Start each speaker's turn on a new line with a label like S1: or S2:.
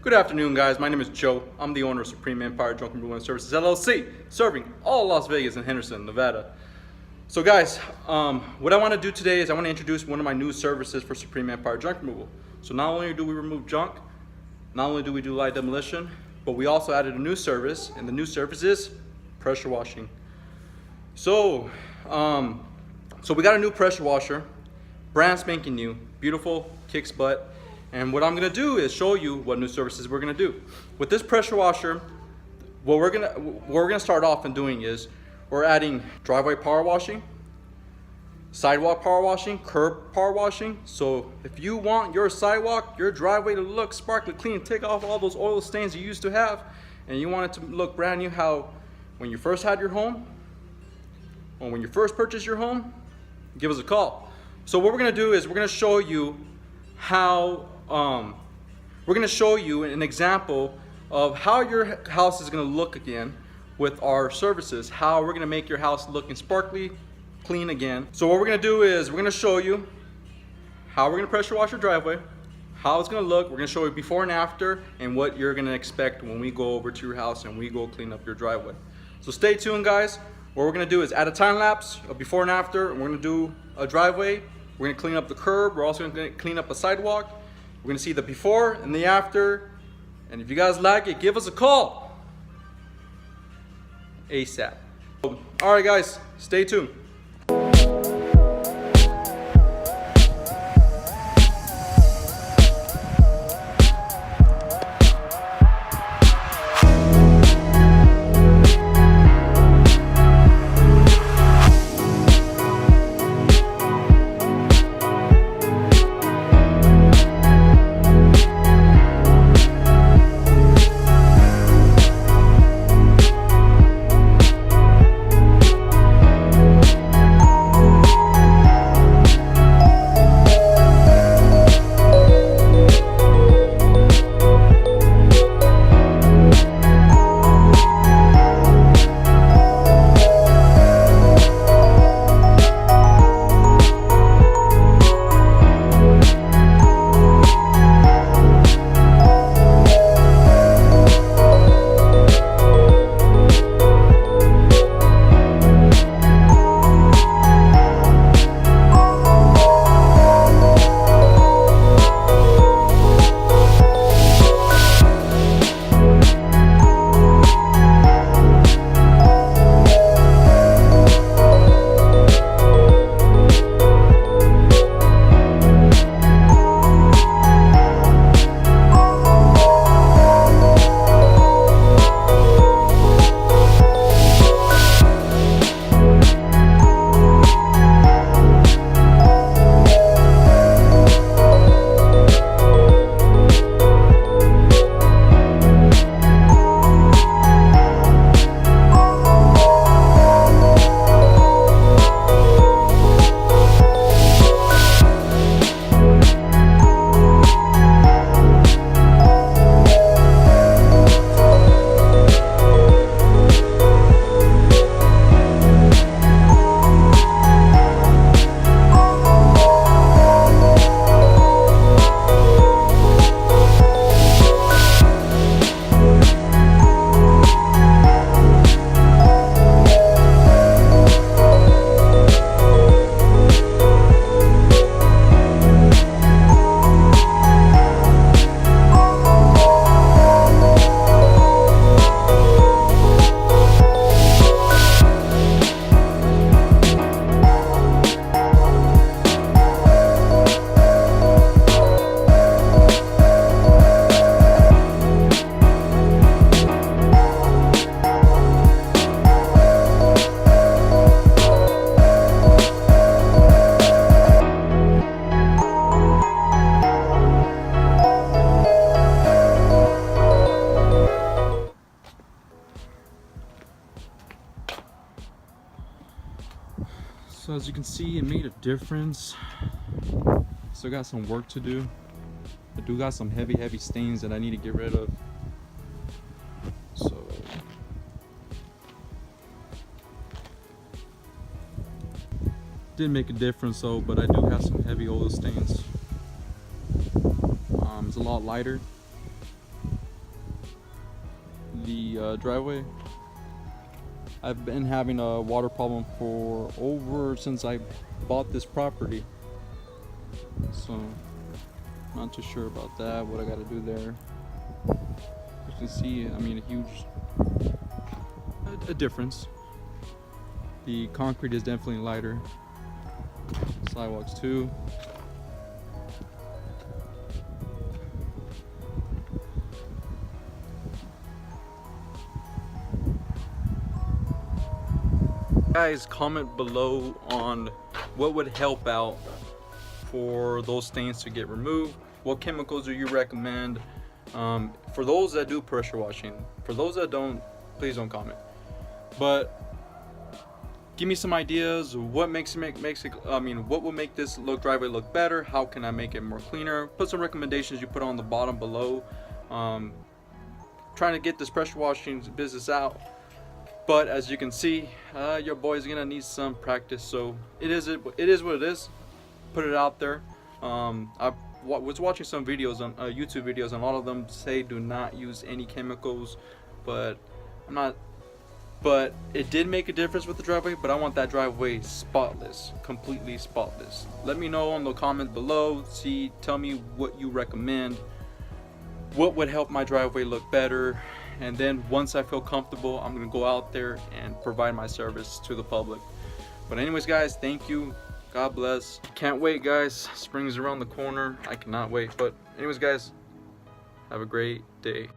S1: Good afternoon, guys. My name is Joe. I'm the owner of Supreme Empire Junk Removal and Services LLC, serving all Las Vegas and Henderson, Nevada. So, guys, what I want to do today is I want to introduce one of my new services for Supreme Empire Junk Removal. So, not only do we remove junk, not only do we do light demolition, but we also added a new service, and the new service is pressure washing. So we got a new pressure washer, brand spanking new, beautiful, kicks butt. And what I'm gonna do is show you what new services we're gonna do. With this pressure washer, what we're gonna start off in doing is we're adding driveway power washing, sidewalk power washing, curb power washing. So if you want your sidewalk, your driveway to look sparkly clean, take off all those oil stains you used to have, and you want it to look brand new, how when you first had your home, or when you first purchased your home, give us a call. So what we're gonna do is we're gonna show you how we're going to show you an example of how your house is going to look again with our services, how we're going to make your house looking sparkly clean again. So what we're going to do is we're going to show you how we're going to pressure wash your driveway, how it's going to look. We're going to show you before and after, and what you're going to expect when we go over to your house and we go clean up your driveway. So stay tuned, guys. What we're going to do is add a time lapse of before and after, and we're going to do a driveway. We're going to clean up the curb. We're also going to clean up a sidewalk. We're going to see the before and the after. And if you guys like it, give us a call ASAP. All right, guys, stay tuned. So as you can see, it made a difference. Still got some work to do. I do got some heavy stains that I need to get rid of. So didn't make a difference though, but I do have some heavy oil stains. It's a lot lighter. the driveway. I've been having a water problem for since I bought this property, so not too sure about that, what I got to do there. You can see, I mean, a huge a difference. The concrete is definitely lighter. Sidewalks too. Guys, comment below on what would help out for those stains to get removed. What chemicals do you recommend? For those that do pressure washing, for those that don't, please don't comment. But give me some ideas. What makes it? I mean, what will make this driveway look better? How can I make it more cleaner? Put some recommendations you put on the bottom below. Trying to get this pressure washing business out. But as you can see, your boy's gonna need some practice. So it is what it is. Put it out there. I was watching some videos on YouTube videos, and a lot of them say do not use any chemicals. But I'm not. But it did make a difference with the driveway. But I want that driveway spotless, completely spotless. Let me know in the comments below. Tell me what you recommend. What would help my driveway look better? And then once I feel comfortable, I'm gonna go out there and provide my service to the public. But anyways, guys, thank you. God bless. Can't wait, guys. Spring's around the corner. I cannot wait. But anyways, guys, have a great day.